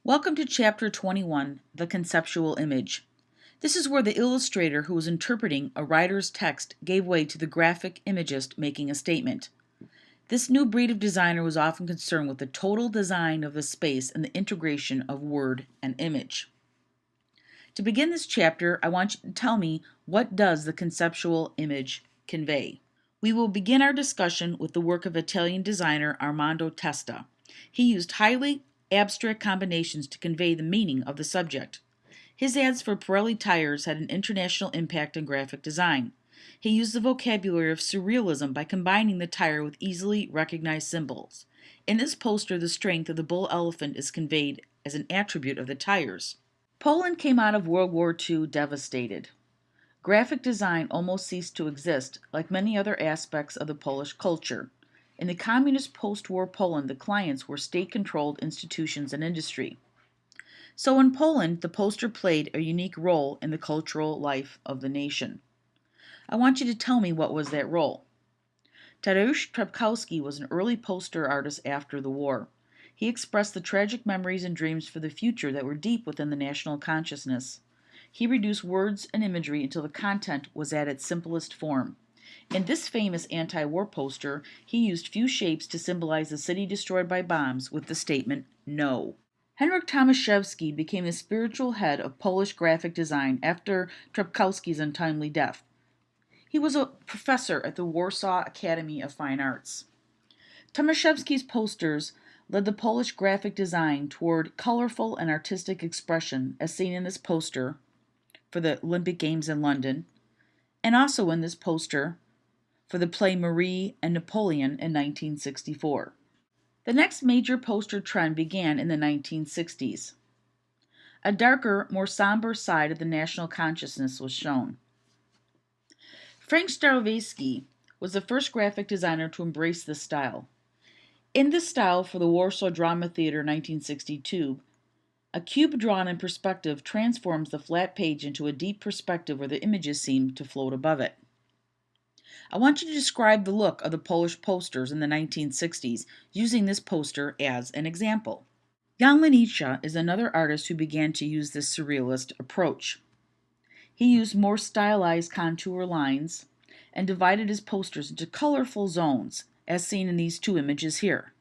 Welcome to Chapter 21, The Conceptual Image. This is where the illustrator who was interpreting a writer's text gave way to the graphic imagist making a statement. This new breed of designer was often concerned with the total design of the space and the integration of word and image. To begin this chapter, I want you to tell me, what does the conceptual image convey? We will begin our discussion with the work of Italian designer Armando Testa. He used highly abstract combinations to convey the meaning of the subject. His ads for Pirelli tires had an international impact on graphic design. He used the vocabulary of surrealism by combining the tire with easily recognized symbols. In this poster, the strength of the bull elephant is conveyed as an attribute of the tires. Poland came out of World War II devastated. Graphic design almost ceased to exist, like many other aspects of the Polish culture. In the communist post-war Poland, the clients were state-controlled institutions and industry. So in Poland, the poster played a unique role in the cultural life of the nation. I want you to tell me, what was that role? Tadeusz Trepkowski was an early poster artist after the war. He expressed the tragic memories and dreams for the future that were deep within the national consciousness. He reduced words and imagery until the content was at its simplest form. In this famous anti-war poster, he used few shapes to symbolize the city destroyed by bombs with the statement, "No." Henryk Tomaszewski became the spiritual head of Polish graphic design after Trepkowski's untimely death. He was a professor at the Warsaw Academy of Fine Arts. Tomaszewski's posters led the Polish graphic design toward colorful and artistic expression, as seen in this poster for the Olympic Games in London, and also in this poster for the play Marie and Napoleon in 1964. The next major poster trend began in the 1960s. A darker, more somber side of the national consciousness was shown. Frank Starowiecki was the first graphic designer to embrace this style. In this style for the Warsaw Drama Theater 1962, a cube drawn in perspective transforms the flat page into a deep perspective where the images seem to float above it. I want you to describe the look of the Polish posters in the 1960s using this poster as an example. Jan Lenica is another artist who began to use this surrealist approach. He used more stylized contour lines and divided his posters into colorful zones, as seen in these two images here.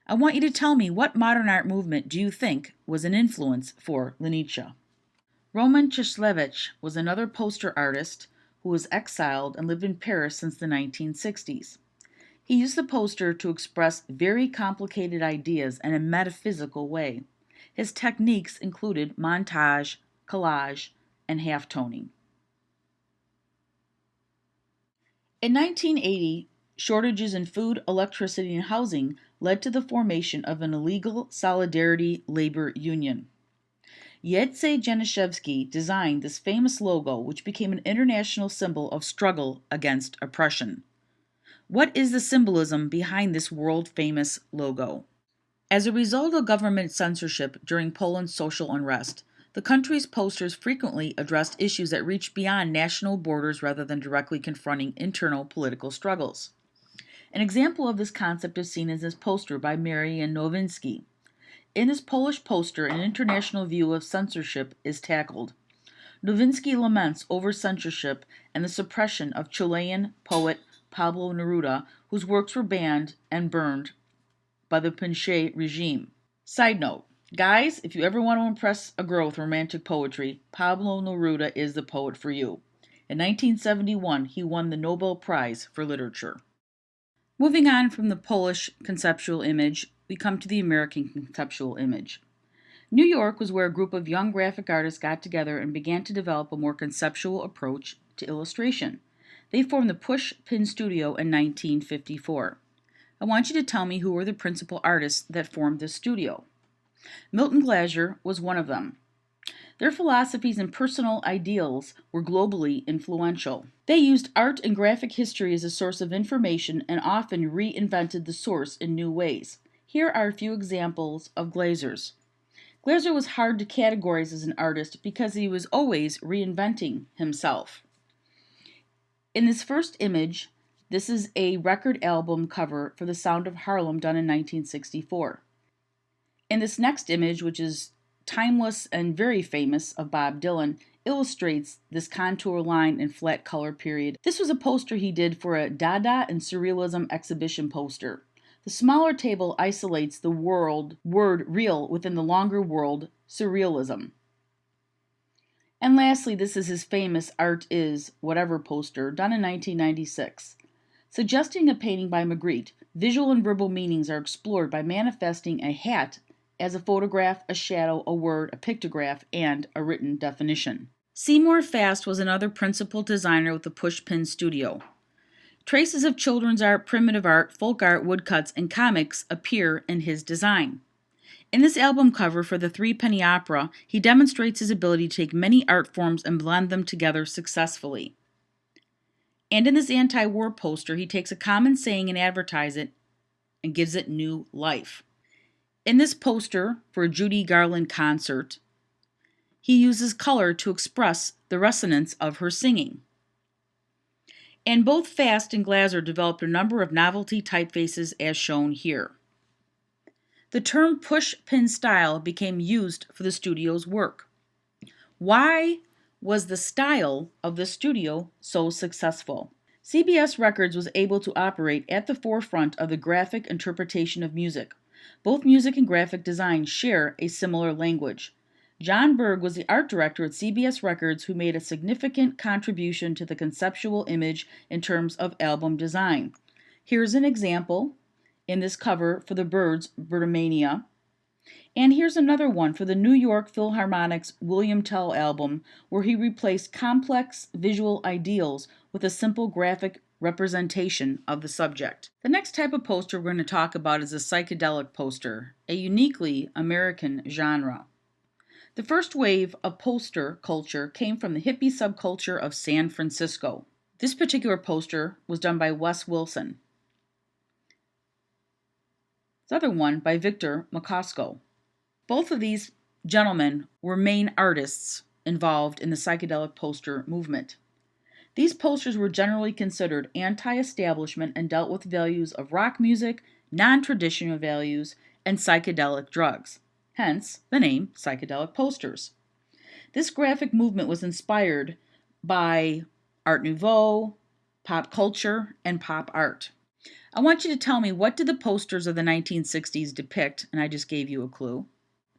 I want you to tell me, what modern art movement do you think was an influence for Lenica? Roman Cieślewicz was another poster artist who was exiled and lived in Paris since the 1960s. He used the poster to express very complicated ideas in a metaphysical way. His techniques included montage, collage, and halftoning. In 1980, shortages in food, electricity, and housing led to the formation of an illegal solidarity labor union. Jerzy Januszewski designed this famous logo, which became an international symbol of struggle against oppression. What is the symbolism behind this world-famous logo? As a result of government censorship during Poland's social unrest, the country's posters frequently addressed issues that reached beyond national borders rather than directly confronting internal political struggles. An example of this concept is seen in this poster by Marian Nowinski. In this Polish poster, an international view of censorship is tackled. Nowinski laments over censorship and the suppression of Chilean poet Pablo Neruda, whose works were banned and burned by the Pinochet regime. Side note, guys, if you ever want to impress a girl with romantic poetry, Pablo Neruda is the poet for you. In 1971, he won the Nobel Prize for Literature. Moving on from the Polish conceptual image, we come to the American conceptual image. New York was where a group of young graphic artists got together and began to develop a more conceptual approach to illustration. They formed the Push Pin Studio in 1954. I want you to tell me, who were the principal artists that formed this studio. Milton Glaser was one of them. Their philosophies and personal ideals were globally influential. They used art and graphic history as a source of information and often reinvented the source in new ways. Here are a few examples of Glaser's. Glaser was hard to categorize as an artist because he was always reinventing himself. In this first image, this is a record album cover for The Sound of Harlem done in 1964. And this next image, which is timeless and very famous of Bob Dylan, illustrates this contour line and flat color period. This was a poster he did for a Dada and Surrealism exhibition poster. The smaller table isolates the word real within the longer word surrealism. And lastly, this is his famous Art Is Whatever poster, done in 1996. Suggesting a painting by Magritte, visual and verbal meanings are explored by manifesting a hat as a photograph, a shadow, a word, a pictograph, and a written definition. Seymour Fast was another principal designer with the Pushpin Studio. Traces of children's art, primitive art, folk art, woodcuts, and comics appear in his design. In this album cover for the Threepenny Opera, he demonstrates his ability to take many art forms and blend them together successfully. And in this anti-war poster, he takes a common saying and advertises it and gives it new life. In this poster for a Judy Garland concert, he uses color to express the resonance of her singing. And both Fast and Glaser developed a number of novelty typefaces as shown here. The term push-pin style became used for the studio's work. Why was the style of the studio so successful? CBS Records was able to operate at the forefront of the graphic interpretation of music. Both music and graphic design share a similar language. John Berg was the art director at CBS Records who made a significant contribution to the conceptual image in terms of album design. Here's an example in this cover for the Byrds' Birdmania. And here's another one for the New York Philharmonic's William Tell album, where he replaced complex visual ideals with a simple graphic representation of the subject. The next type of poster we're going to talk about is a psychedelic poster, a uniquely American genre. The first wave of poster culture came from the hippie subculture of San Francisco. This particular poster was done by Wes Wilson. The other one by Victor McCosco. Both of these gentlemen were main artists involved in the psychedelic poster movement. These posters were generally considered anti-establishment and dealt with values of rock music, non-traditional values, and psychedelic drugs. Hence, the name psychedelic posters. This graphic movement was inspired by Art Nouveau, pop culture, and pop art. I want you to tell me, what did the posters of the 1960s depict? And I just gave you a clue.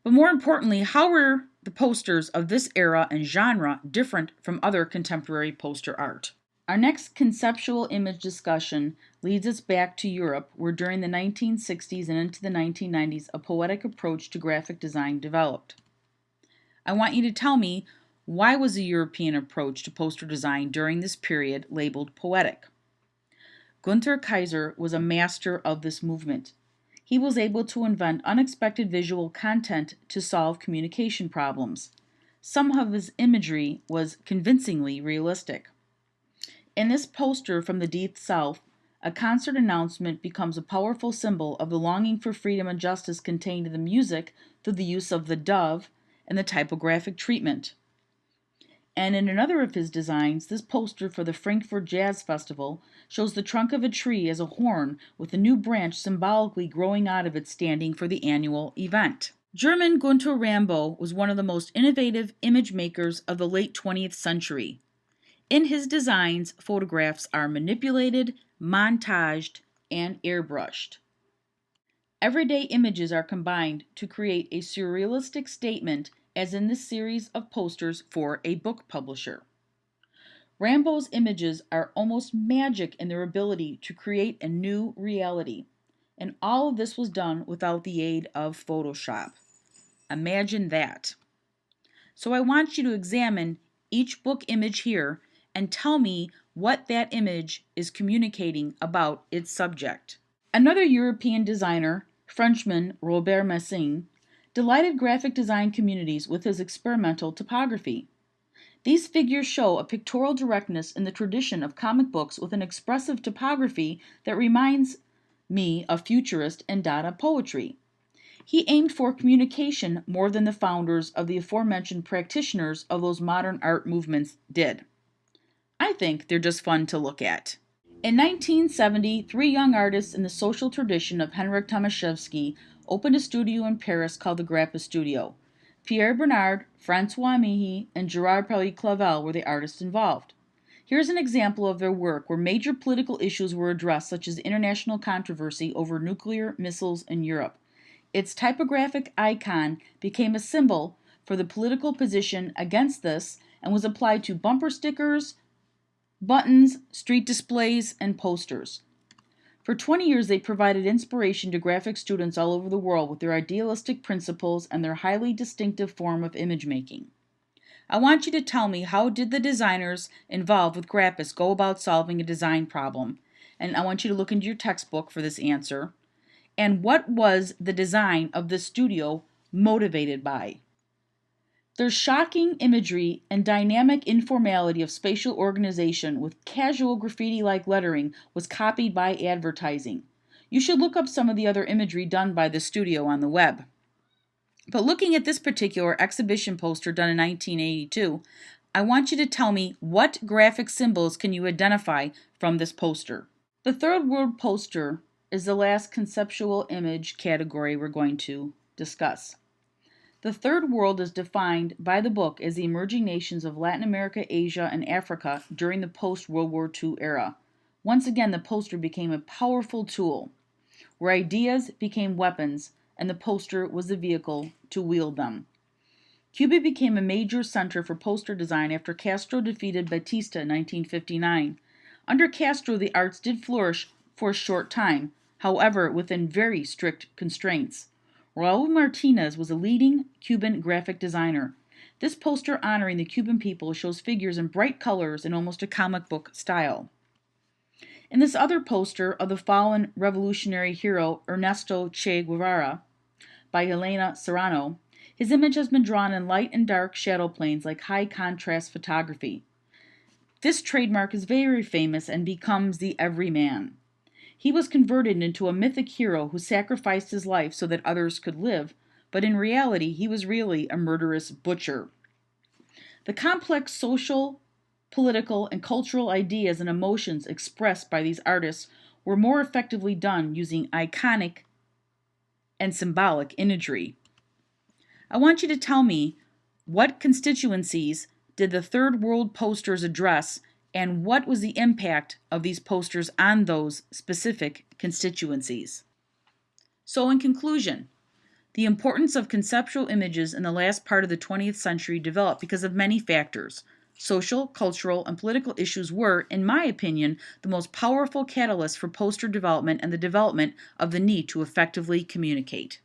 But more importantly, how were the posters of this era and genre different from other contemporary poster art? Our next conceptual image discussion leads us back to Europe, where during the 1960s and into the 1990s, a poetic approach to graphic design developed. I want you to tell me, why was the European approach to poster design during this period labeled poetic? Gunther Kaiser was a master of this movement. He was able to invent unexpected visual content to solve communication problems. Some of his imagery was convincingly realistic. In this poster from the Deep South, a concert announcement becomes a powerful symbol of the longing for freedom and justice contained in the music through the use of the dove and the typographic treatment. And in another of his designs, this poster for the Frankfurt Jazz Festival shows the trunk of a tree as a horn with a new branch symbolically growing out of it standing for the annual event. German Gunther Rambo was one of the most innovative image makers of the late 20th century. In his designs, photographs are manipulated, montaged, and airbrushed. Everyday images are combined to create a surrealistic statement, as in this series of posters for a book publisher. Rambo's images are almost magic in their ability to create a new reality, and all of this was done without the aid of Photoshop. Imagine that. So I want you to examine each book image here and tell me what that image is communicating about its subject. Another European designer, Frenchman Robert Messiaen, delighted graphic design communities with his experimental typography. These figures show a pictorial directness in the tradition of comic books with an expressive typography that reminds me of futurist and Dada poetry. He aimed for communication more than the founders of the aforementioned practitioners of those modern art movements did. I think they're just fun to look at. In 1970, three young artists in the social tradition of Henryk Tomaszewski opened a studio in Paris called the Grappa Studio. Pierre Bernard, Francois Mihy, and Gerard-Paul Clavel were the artists involved. Here's an example of their work where major political issues were addressed, such as international controversy over nuclear missiles in Europe. Its typographic icon became a symbol for the political position against this and was applied to bumper stickers, buttons, street displays, and posters. For 20 years, they provided inspiration to graphic students all over the world with their idealistic principles and their highly distinctive form of image making. I want you to tell me, how did the designers involved with Grappas go about solving a design problem? And I want you to look into your textbook for this answer. And what was the design of the studio motivated by? Their shocking imagery and dynamic informality of spatial organization with casual graffiti-like lettering was copied by advertising. You should look up some of the other imagery done by the studio on the web. But looking at this particular exhibition poster done in 1982, I want you to tell me, what graphic symbols can you identify from this poster? The third world poster is the last conceptual image category we're going to discuss. The third world is defined by the book as the emerging nations of Latin America, Asia, and Africa during the post-World War II era. Once again, the poster became a powerful tool, where ideas became weapons, and the poster was the vehicle to wield them. Cuba became a major center for poster design after Castro defeated Batista in 1959. Under Castro, the arts did flourish for a short time, however, within very strict constraints. Raul Martinez was a leading Cuban graphic designer. This poster honoring the Cuban people shows figures in bright colors in almost a comic book style. In this other poster of the fallen revolutionary hero Ernesto Che Guevara by Helena Serrano, his image has been drawn in light and dark shadow planes like high contrast photography. This trademark is very famous and becomes the everyman. He was converted into a mythic hero who sacrificed his life so that others could live, but in reality he was really a murderous butcher. The complex social, political, and cultural ideas and emotions expressed by these artists were more effectively done using iconic and symbolic imagery. I want you to tell me, what constituencies did the third world posters address, and what was the impact of these posters on those specific constituencies? So in conclusion, the importance of conceptual images in the last part of the 20th century developed because of many factors. Social, cultural, and political issues were, in my opinion, the most powerful catalysts for poster development and the development of the need to effectively communicate.